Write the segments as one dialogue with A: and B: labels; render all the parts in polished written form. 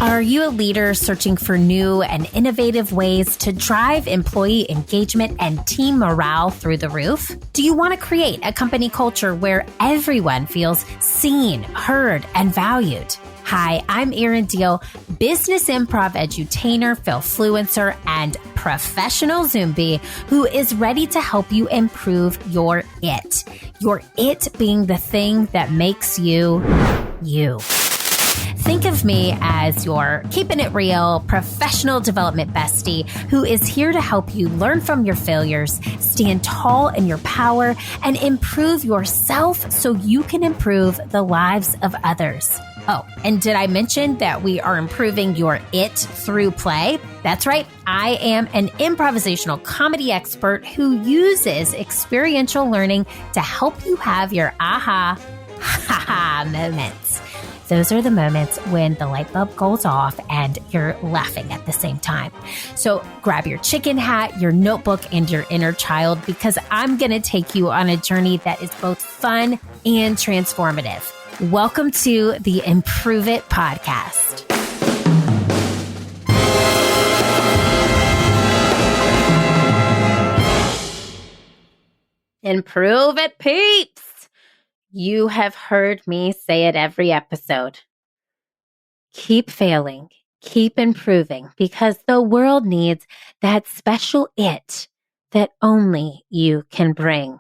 A: Are you a leader searching for new and innovative ways to drive employee engagement and team morale through the roof? Do you want to create a company culture where everyone feels seen, heard, and valued? Hi, I'm Erin Deal, business improv edutainer, Philfluencer, and professional Zombie who is ready to help you improve your it. Your it being the thing that makes you, you. Think of me as your keeping it real professional development bestie who is here to help you learn from your failures, stand tall in your power, and improve yourself so you can improve the lives of others. Oh, and did I mention that we are improving your it through play? That's right. I am an improvisational comedy expert who uses experiential learning to help you have your aha, ha-ha moments. Those are the moments when the light bulb goes off and you're laughing at the same time. So grab your chicken hat, your notebook, and your inner child because I'm going to take you on a journey that is both fun and transformative. Welcome to the Improve It podcast. Improve it, peeps. You have heard me say it every episode. Keep failing, keep improving, because the world needs that special it that only you can bring.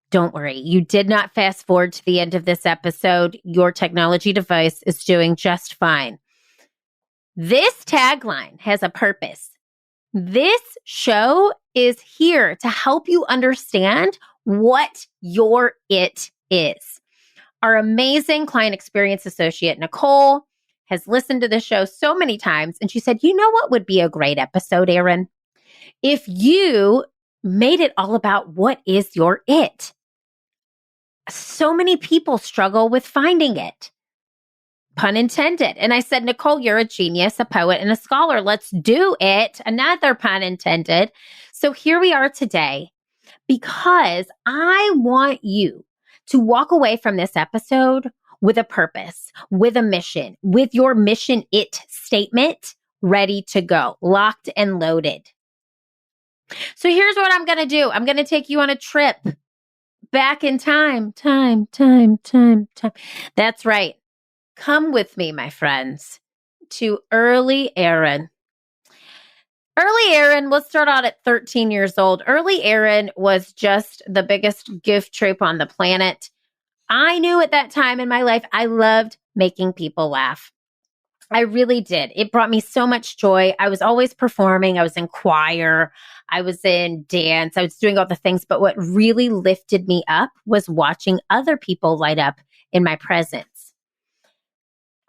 A: Don't worry, you did not fast forward to the end of this episode. Your technology device is doing just fine. This tagline has a purpose. This show is here to help you understand what your it is. Our amazing client experience associate, Nicole, has listened to the show so many times, and she said, you know what would be a great episode, Erin? If you made it all about what is your it. So many people struggle with finding it. Pun intended. And I said, Nicole, you're a genius, a poet, and a scholar. Let's do it. Another pun intended. So here we are today because I want you to walk away from this episode with a purpose, with a mission, with your mission it statement ready to go, locked and loaded. So here's what I'm going to do. I'm going to take you on a trip back in time. That's right. Come with me, my friends, to early Erin. Early Erin, let's start out at 13 years old. Early Erin was just the biggest goof troop on the planet. I knew at that time in my life, I loved making people laugh. I really did. It brought me so much joy. I was always performing. I was in choir. I was in dance. I was doing all the things. But what really lifted me up was watching other people light up in my presence.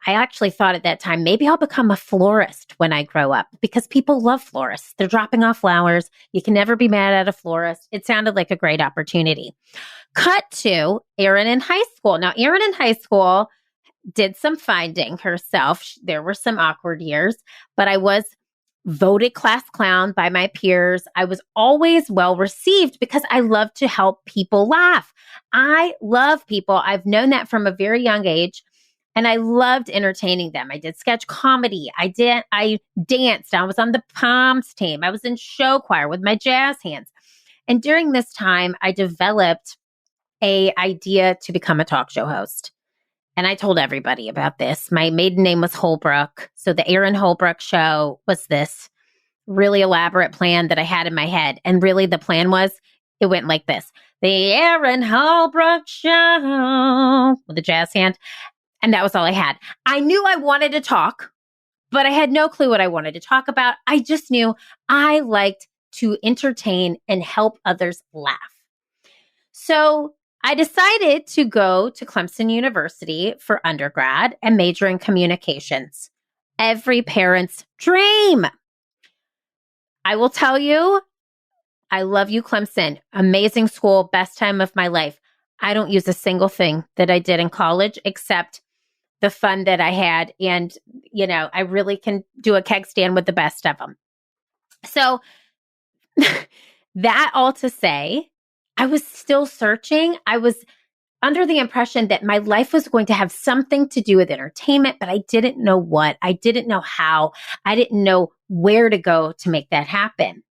A: I actually thought at that time, maybe I'll become a florist when I grow up because people love florists. They're dropping off flowers. You can never be mad at a florist. It sounded like a great opportunity. Cut to Erin in high school. Now, Erin in high school did some finding herself. There were some awkward years, but I was voted class clown by my peers. I was always well received because I love to help people laugh. I love people. I've known that from a very young age. And I loved entertaining them. I did sketch comedy. I danced. I was on the Palms team. I was in show choir with my jazz hands. And during this time, I developed an idea to become a talk show host. And I told everybody about this. My maiden name was Holbrook. So the Erin Holbrook show was this really elaborate plan that I had in my head. And really the plan was, it went like this. The Erin Holbrook show with a jazz hand. And that was all I had. I knew I wanted to talk, but I had no clue what I wanted to talk about. I just knew I liked to entertain and help others laugh. So I decided to go to Clemson University for undergrad and major in communications. Every parent's dream. I will tell you, I love you, Clemson. Amazing school, best time of my life. I don't use a single thing that I did in college except the fun that I had. And, you know, I really can do a keg stand with the best of them. So that all to say, I was still searching. I was under the impression that my life was going to have something to do with entertainment, but I didn't know what. I didn't know how. I didn't know where to go to make that happen.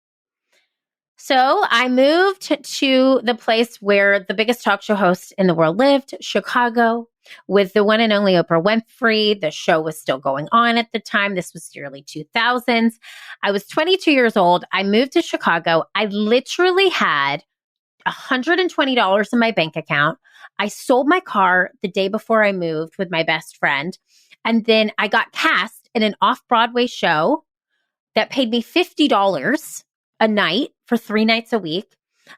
A: So I moved to the place where the biggest talk show host in the world lived, Chicago, with the one and only Oprah Winfrey. The show was still going on at the time. This was the early 2000s. I was 22 years old. I moved to Chicago. I literally had $120 in my bank account. I sold my car the day before I moved with my best friend. And then I got cast in an off-Broadway show that paid me $50 a night for 3 nights a week.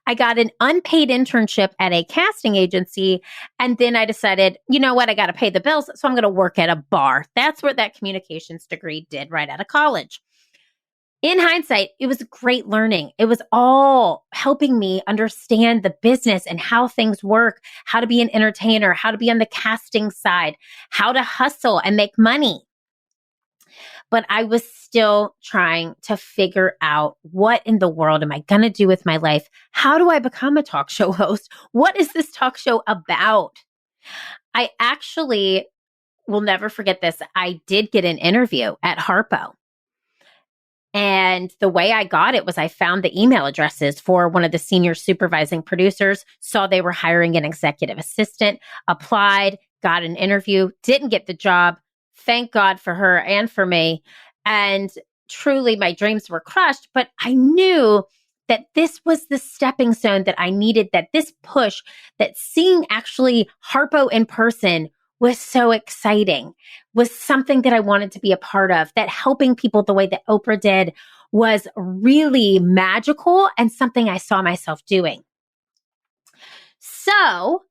A: I got an unpaid internship at a casting agency. And then I decided, you know what? I got to pay the bills. So I'm going to work at a bar. That's what that communications degree did right out of college. In hindsight, it was great learning. It was all helping me understand the business and how things work, how to be an entertainer, how to be on the casting side, how to hustle and make money. But I was still trying to figure out, what in the world am I going to do with my life? How do I become a talk show host? What is this talk show about? I actually will never forget this. I did get an interview at Harpo. And the way I got it was I found the email addresses for one of the senior supervising producers, saw they were hiring an executive assistant, applied, got an interview, didn't get the job. Thank God for her and for me. And truly my dreams were crushed, but I knew that this was the stepping stone that I needed, that this push, that seeing actually Harpo in person was so exciting, was something that I wanted to be a part of, that helping people the way that Oprah did was really magical and something I saw myself doing. So,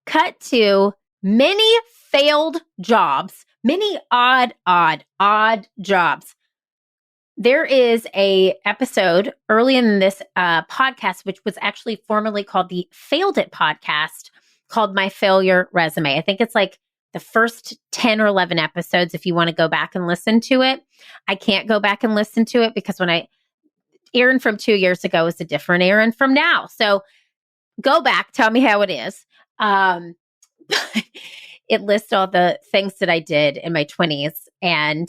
A: cut to many failed jobs, many odd jobs. There is a episode early in this podcast, which was actually formerly called the Failed It podcast, called My Failure Resume. I think it's like the first 10 or 11 episodes if you want to go back and listen to it. I can't go back and listen to it because Erin from 2 years ago is a different Erin from now. So go back, tell me how it is. It lists all the things that I did in my 20s, and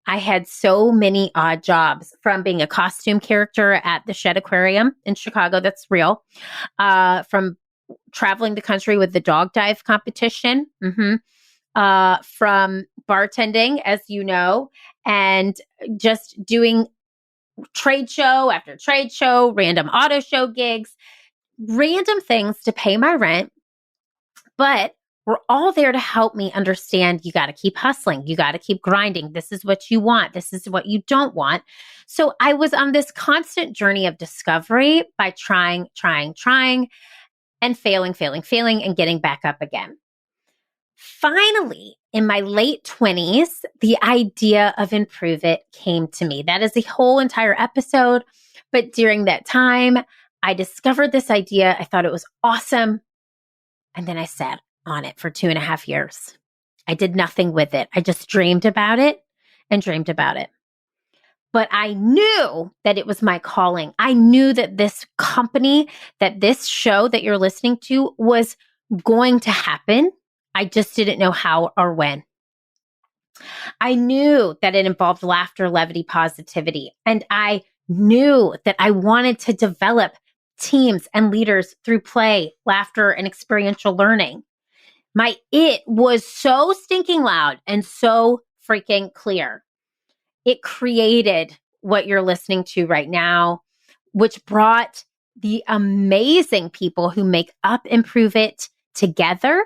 A: I had so many odd jobs, from being a costume character at the Shedd Aquarium in Chicago. That's real. From traveling the country with the dog dive competition, from bartending, as you know, and just doing trade show after trade show, random auto show gigs, random things to pay my rent. But we're all there to help me understand, you got to keep hustling. You got to keep grinding. This is what you want. This is what you don't want. So I was on this constant journey of discovery by trying, and failing, and getting back up again. Finally, in my late 20s, the idea of Improve It came to me. That is a whole entire episode. But during that time, I discovered this idea. I thought it was awesome. And then I sat on it for 2.5 years. I did nothing with it. I just dreamed about it and dreamed about it. But I knew that it was my calling. I knew that this company, that this show that you're listening to was going to happen. I just didn't know how or when. I knew that it involved laughter, levity, positivity. And I knew that I wanted to develop teams and leaders through play, laughter, and experiential learning. My it was so stinking loud and so freaking clear. It created what you're listening to right now, which brought the amazing people who make up Improve It together.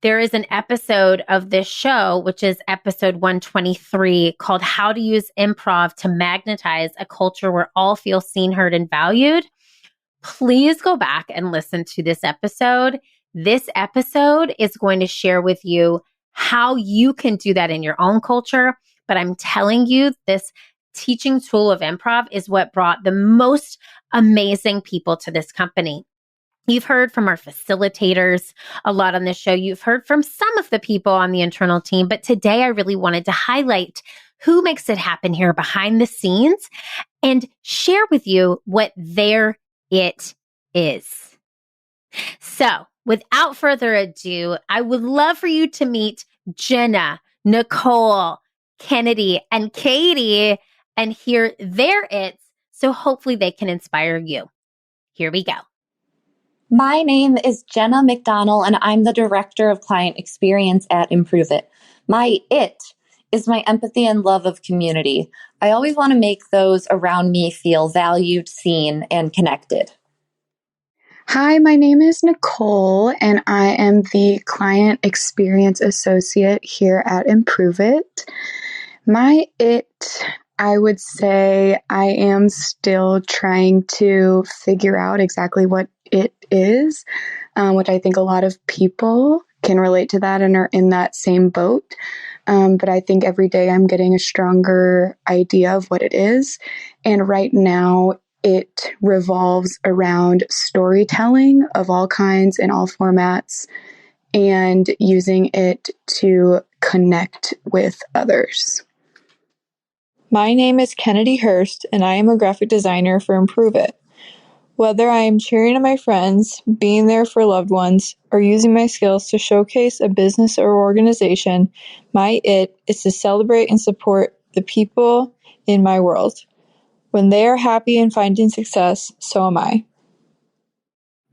A: There is an episode of this show, which is episode 123, called How to Use Improv to Magnetize a Culture Where All Feel Seen, Heard, and Valued. Please go back and listen to this episode. This episode is going to share with you how you can do that in your own culture. But I'm telling you, this teaching tool of improv is what brought the most amazing people to this company. You've heard from our facilitators a lot on this show. You've heard from some of the people on the internal team. But today I really wanted to highlight who makes it happen here behind the scenes and share with you what their it is. So without further ado, I would love for you to meet Jenna, Nicole, Kennedy, and Katie and hear their its, so hopefully they can inspire you. Here we go.
B: My name is 𝗃𝗵𝗶, and I'm the Director of Client Experience at 𝗵𝗶𝘁. My it is my empathy and love of community. I always want to make those around me feel valued, seen, and connected.
C: Hi, my name is Nicole, and I am the Client Experience Associate here at 𝗵𝗶𝘁. My it, I would say I am still trying to figure out exactly what it is, which I think a lot of people can relate to that and are in that same boat. But I think every day I'm getting a stronger idea of what it is. And right now it revolves around storytelling of all kinds in all formats and using it to connect with others.
D: My name is 𝗃𝗵𝘁, and I am a graphic designer for 𝗵𝗶𝘁. Whether I am cheering on my friends, being there for loved ones, or using my skills to showcase a business or organization, my it is to celebrate and support the people in my world. When they are happy and finding success, so am I.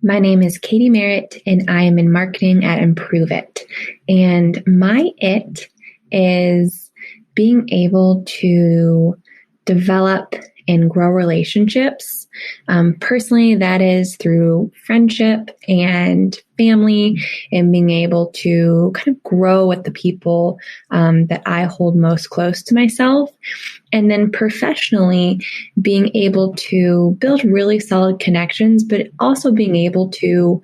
E: My name is 𝗃𝗵𝗵𝘁, and I am in marketing at 𝗵𝗶𝘁. And my it is being able to develop and grow relationships. Personally, that is through friendship and family and being able to kind of grow with the people that I hold most close to myself. And then professionally, being able to build really solid connections, but also being able to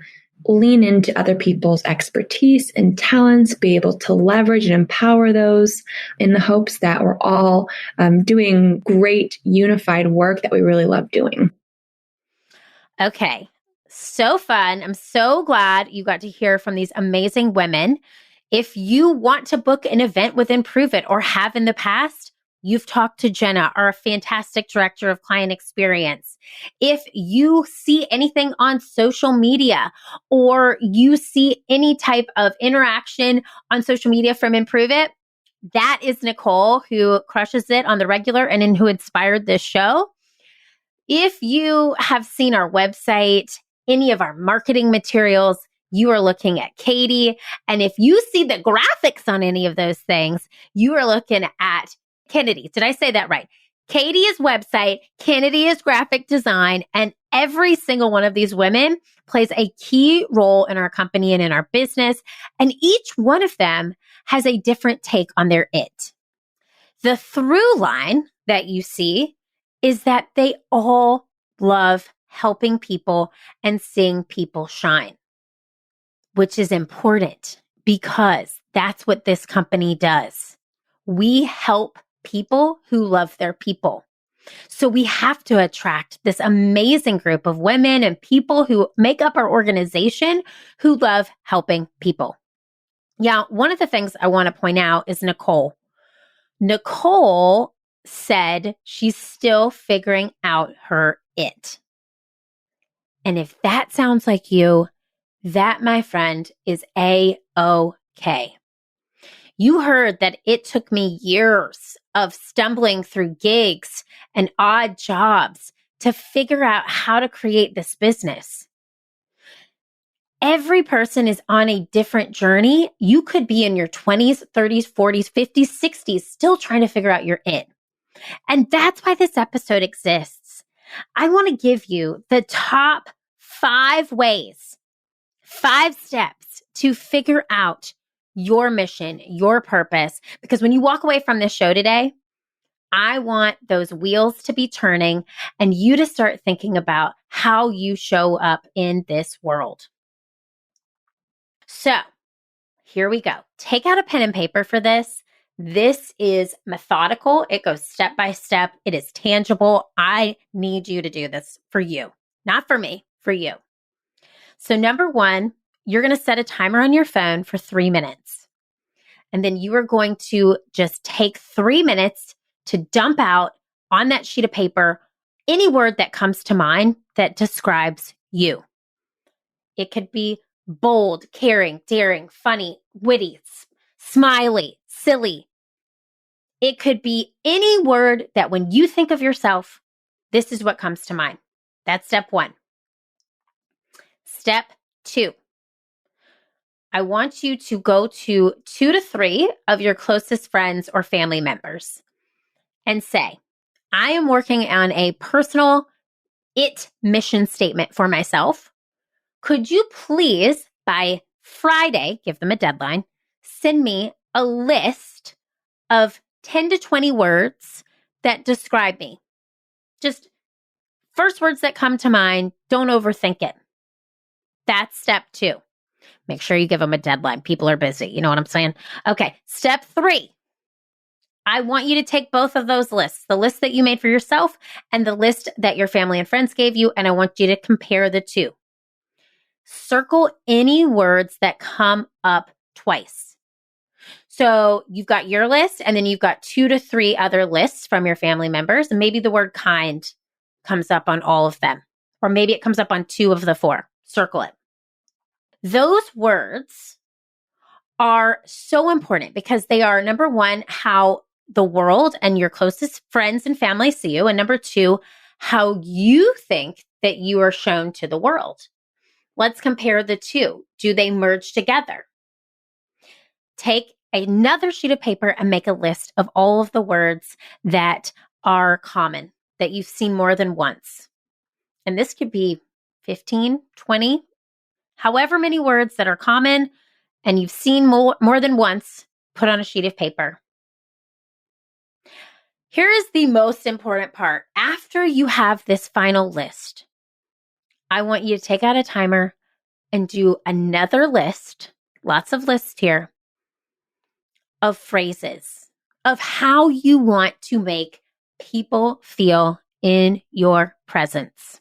E: lean into other people's expertise and talents, be able to leverage and empower those in the hopes that we're all doing great unified work that we really love doing.
A: Okay, so fun. I'm so glad you got to hear from these amazing women. If you want to book an event with 𝗵𝗶𝘁 or have in the past, you've talked to Jenna, our fantastic Director of Client Experience. If you see anything on social media or you see any type of interaction on social media from 𝗵𝗶𝘁, that is Nicole, who crushes it on the regular and who inspired this show. If you have seen our website, any of our marketing materials, you are looking at Katie. And if you see the graphics on any of those things, you are looking at Kennedy. Did I say that right? Katie is website, Kennedy is graphic design, and every single one of these women plays a key role in our company and in our business. And each one of them has a different take on their it. The through line that you see is that they all love helping people and seeing people shine, which is important because that's what this company does. We help people who love their people. So we have to attract this amazing group of women and people who make up our organization who love helping people. Yeah, one of the things I want to point out is Nicole. Nicole said she's still figuring out her it. And if that sounds like you, that, my friend, is A-OK. You heard that it took me years of stumbling through gigs and odd jobs to figure out how to create this business. Every person is on a different journey. You could be in your 20s, 30s, 40s, 50s, 60s, still trying to figure out your it. And that's why this episode exists. I want to give you the top 5 ways, 5 steps to figure out your mission, your purpose. Because when you walk away from this show today, I want those wheels to be turning and you to start thinking about how you show up in this world. So here we go. Take out a pen and paper for this. This is methodical. It goes step by step. It is tangible. I need you to do this for you, not for me, for you. So number 1, you're going to set a timer on your phone for 3 minutes. And then you are going to just take 3 minutes to dump out on that sheet of paper any word that comes to mind that describes you. It could be bold, caring, daring, funny, witty, smiley, silly. It could be any word that when you think of yourself, this is what comes to mind. That's step 1. Step 2. I want you to go to 2 to 3 of your closest friends or family members and say, I am working on a personal mission statement for myself. Could you please, by Friday, give them a deadline, send me a list of 10 to 20 words that describe me? Just first words that come to mind, don't overthink it. That's step 2. Make sure you give them a deadline. People are busy. You know what I'm saying? Okay, step 3. I want you to take both of those lists, the list that you made for yourself and the list that your family and friends gave you, and I want you to compare the two. Circle any words that come up twice. So you've got your list, and then you've got 2 to 3 other lists from your family members, and maybe the word kind comes up on all of them, or maybe it comes up on 2 of the 4. Circle it. Those words are so important because they are, number 1, how the world and your closest friends and family see you, and number 2, how you think that you are shown to the world. Let's compare the 2. Do they merge together? Take another sheet of paper and make a list of all of the words that are common, that you've seen more than once. And this could be 15, 20, however many words that are common and you've seen more than once, put on a sheet of paper. Here is the most important part. After you have this final list, I want you to take out a timer and do another list, lots of lists here, of phrases, of how you want to make people feel in your presence.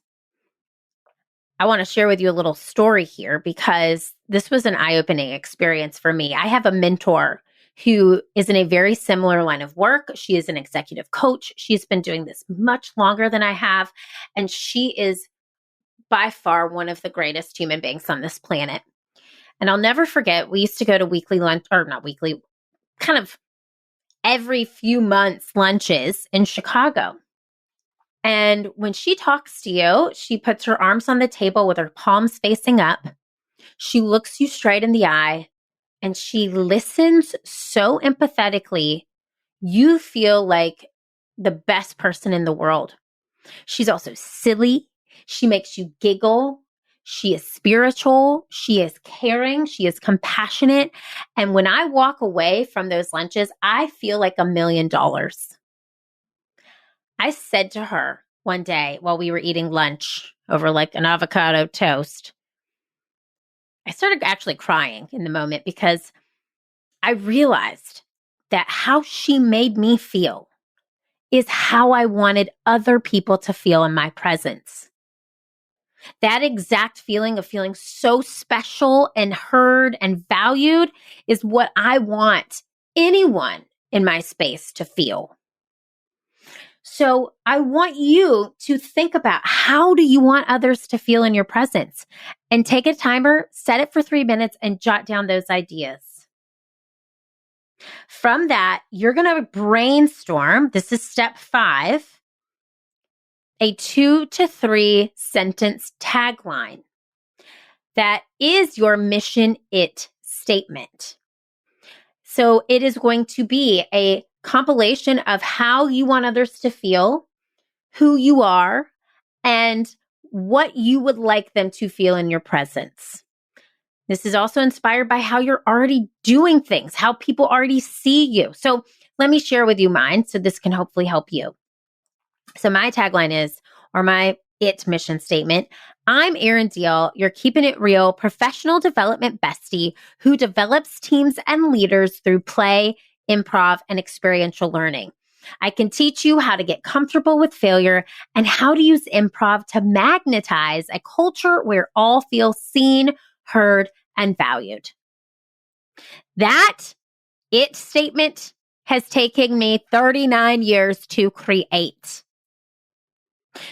A: I want to share with you a little story here because this was an eye-opening experience for me. I have a mentor who is in a very similar line of work. She is an executive coach. She's been doing this much longer than I have, and she is by far one of the greatest human beings on this planet. And I'll never forget, we used to go to weekly lunch, or not weekly, kind of every few months lunches in Chicago. And when she talks to you, she puts her arms on the table with her palms facing up. She looks you straight in the eye and she listens so empathetically, you feel like the best person in the world. She's also silly. She makes you giggle. She is spiritual. She is caring. She is compassionate. And when I walk away from those lunches, I feel like $1 million. I said to her one day while we were eating lunch over like an avocado toast, I started actually crying in the moment because I realized that how she made me feel is how I wanted other people to feel in my presence. That exact feeling of feeling so special and heard and valued is what I want anyone in my space to feel. So I want you to think about, how do you want others to feel in your presence? And take a timer, set it for 3 minutes, and jot down those ideas. From that, you're going to brainstorm, this is step 5, a 2 to 3 sentence tagline that is your mission it statement. So it is going to be a compilation of how you want others to feel, who you are, and what you would like them to feel in your presence. This is also inspired by how you're already doing things, how people already see you. So let me share with you mine so this can hopefully help you. So my tagline is, or my IT mission statement, I'm Erin Diehl, your keeping it real professional development bestie who develops teams and leaders through play, improv, and experiential learning. I can teach you how to get comfortable with failure and how to use improv to magnetize a culture where all feel seen, heard, and valued. That IT statement has taken me 39 years to create.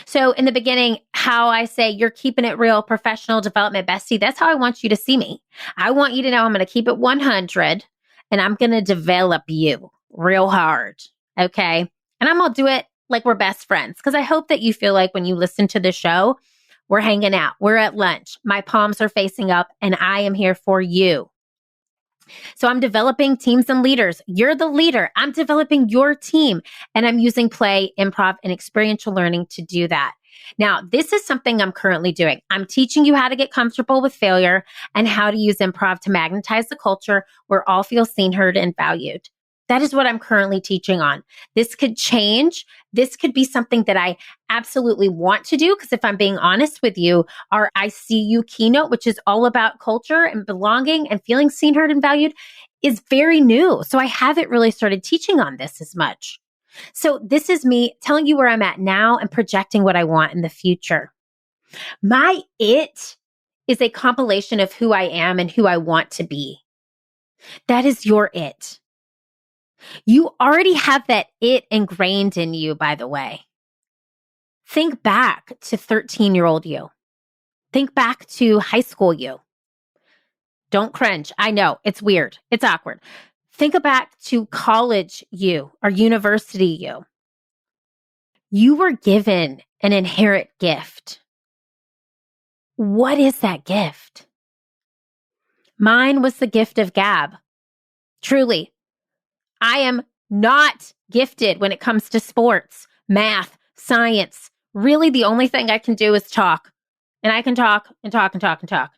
A: So in the beginning, how I say you're keeping it real, professional development bestie, that's how I want you to see me. I want you to know I'm going to keep it 100 and I'm going to develop you real hard. Okay. And I'm going to do it like we're best friends, because I hope that you feel like when you listen to the show, we're hanging out, we're at lunch, my palms are facing up, and I am here for you. So I'm developing teams and leaders. You're the leader. I'm developing your team, and I'm using play, improv, and experiential learning to do that. Now, this is something I'm currently doing. I'm teaching you how to get comfortable with failure and how to use improv to magnetize the culture where all feel seen, heard, and valued. That is what I'm currently teaching on. This could change. This could be something that I absolutely want to do, because if I'm being honest with you, our I See You keynote, which is all about culture and belonging and feeling seen, heard, and valued, is very new. So I haven't really started teaching on this as much. So this is me telling you where I'm at now and projecting what I want in the future. My it is a compilation of who I am and who I want to be. That is your it. You already have that it ingrained in you, by the way. Think back to 13-year-old you. Think back to high school you. Don't cringe. I know, it's weird. It's awkward. Think back to college you or university you. You were given an inherent gift. What is that gift? Mine was the gift of gab. Truly. I am not gifted when it comes to sports, math, science. Really, the only thing I can do is talk. And I can talk and talk and talk and talk.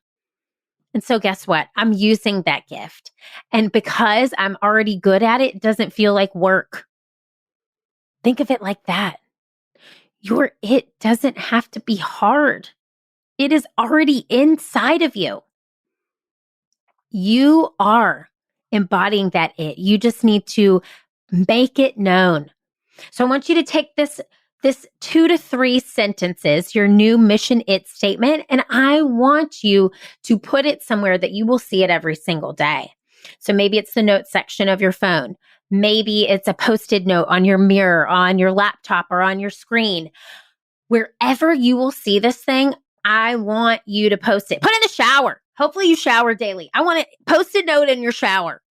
A: And so guess what? I'm using that gift. And because I'm already good at it, it doesn't feel like work. Think of it like that. Your it doesn't have to be hard. It is already inside of you. You are embodying that it. You just need to make it known. So I want you to take this 2 to 3 sentences, your new mission it statement, and I want you to put it somewhere that you will see it every single day. So maybe it's the notes section of your phone. Maybe it's a post-it note on your mirror, on your laptop, or on your screen. Wherever you will see this thing, I want you to post it. Put it in the shower. Hopefully you shower daily. I want to post a note in your shower.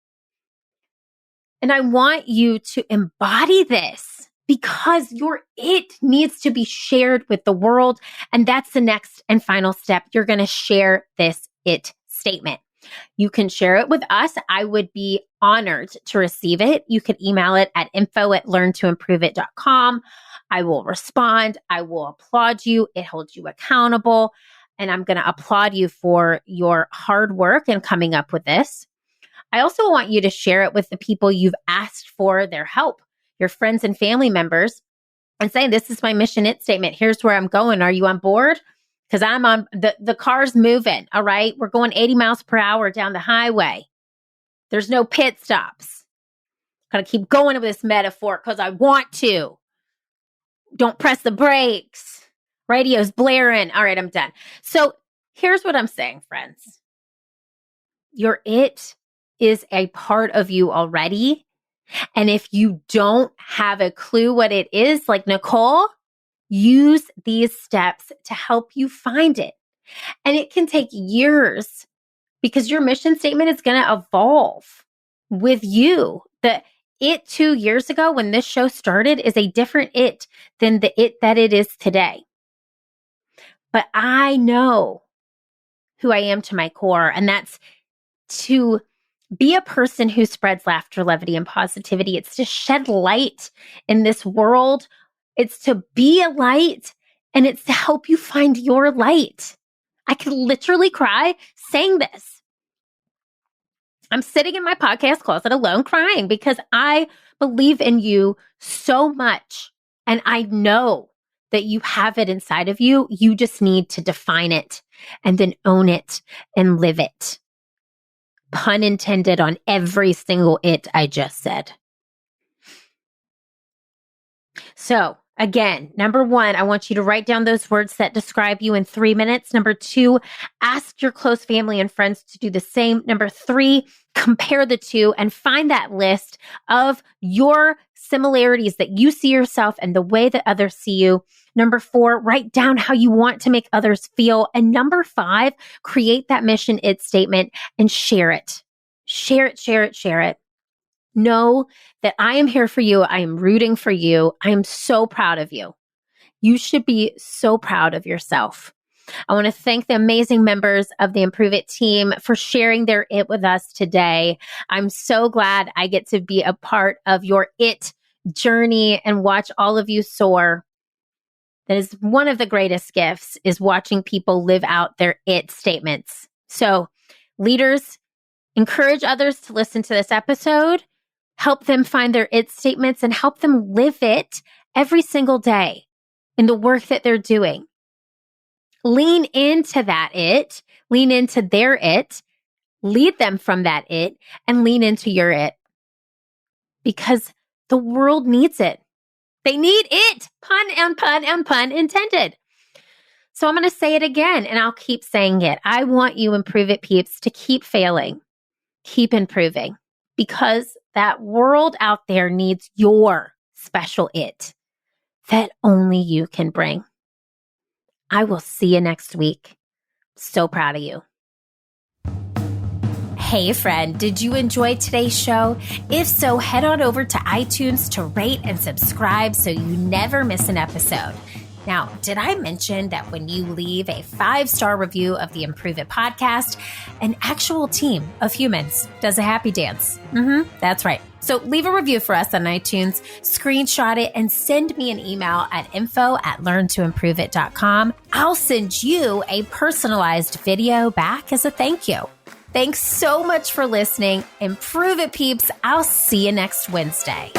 A: And I want you to embody this because your it needs to be shared with the world. And that's the next and final step. You're going to share this it statement. You can share it with us. I would be honored to receive it. You can email it at info@learntoimproveit.com. I will respond. I will applaud you. It holds you accountable. And I'm going to applaud you for your hard work in coming up with this. I also want you to share it with the people you've asked for their help, your friends and family members, and say, this is my mission it statement. Here's where I'm going. Are you on board? Because I'm on, the car's moving, all right? We're going 80 miles per hour down the highway. There's no pit stops. Gotta keep going with this metaphor because I want to. Don't press the brakes. Radio's blaring. All right, I'm done. So here's what I'm saying, friends. Your it is a part of you already. And if you don't have a clue what it is, like Nicole, use these steps to help you find it. And it can take years because your mission statement is going to evolve with you. The it 2 years ago when this show started is a different it than the it that it is today. But I know who I am to my core, and that's to be a person who spreads laughter, levity, and positivity. It's to shed light in this world. It's to be a light, and it's to help you find your light. I could literally cry saying this. I'm sitting in my podcast closet alone crying because I believe in you so much, and I know that you have it inside of you. You just need to define it and then own it and live it. Pun intended on every single it I just said. So Again, number 1, I want you to write down those words that describe you in 3 minutes. Number 2, ask your close family and friends to do the same. Number 3, compare the two and find that list of your similarities that you see yourself and the way that others see you. Number 4, write down how you want to make others feel. And number 5, create that mission it statement and share it. Share it, share it, share it. Know that I am here for you. I am rooting for you. I am so proud of you. You should be so proud of yourself. I want to thank the amazing members of the Improve It team for sharing their it with us today. I'm so glad I get to be a part of your it journey and watch all of you soar. That is one of the greatest gifts, is watching people live out their it statements. So leaders, encourage others to listen to this episode. Help them find their it statements and help them live it every single day in the work that they're doing. Lean into that it, lean into their it, lead them from that it, and lean into your it. Because the world needs it. They need it. Pun and pun and pun intended. So I'm going to say it again, and I'll keep saying it. I want you, Improve It peeps, to keep failing, keep improving, because that world out there needs your special it that only you can bring. I will see you next week. So proud of you. Hey friend, did you enjoy today's show? If so, head on over to iTunes to rate and subscribe so you never miss an episode. Now, did I mention that when you leave a 5-star review of the Improve It podcast, an actual team of humans does a happy dance? That's right. So leave a review for us on iTunes, screenshot it, and send me an email at info@learntoimproveit.com. I'll send you a personalized video back as a thank you. Thanks so much for listening. Improve It peeps. I'll see you next Wednesday.